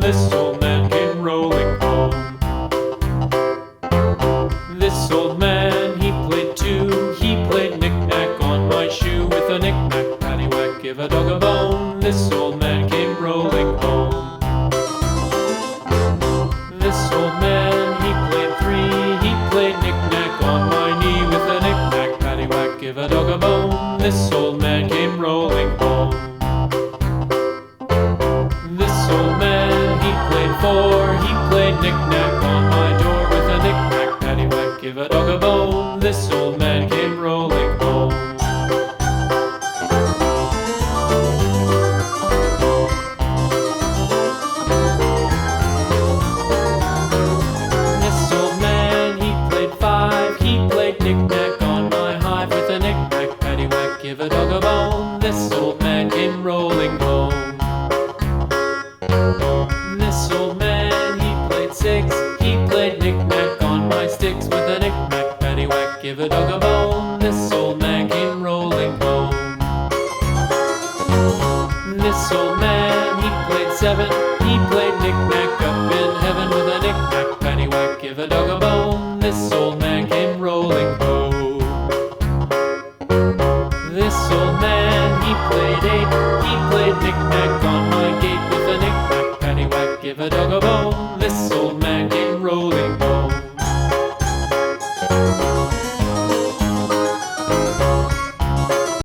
this old man came rolling home. This old man, he played too. He played knick-knack on my shoe. With a knick-knack, paddywhack, give a dog a bone. This old man came rolling home. This old man, he played three. He played knick-knack on my knee. With a knick-knack, paddywhack, give a dog a bone. This old man came rolling home. This old man, he played four. He played knick-knack on my door. With a knick-knack, paddywhack, give a dog a bone. This old man came rolling home. This old man, he played five. He played knick-knack on my hive. With a knick-knack, paddywhack, give a dog a bone. This old man came rolling home. This old man, he played six. He played knick-knack on my sticks. With a knick-knack, paddywhack, give a dog a bone. This old man came rolling home. This old man, he played seven. He played knick-knack up in heaven. With a knick-knack, paddywhack, give a dog a bone. This old man came rolling home. This old man, he played eight. He played knick-knack on my gate. With a knick-knack, paddywhack, give a dog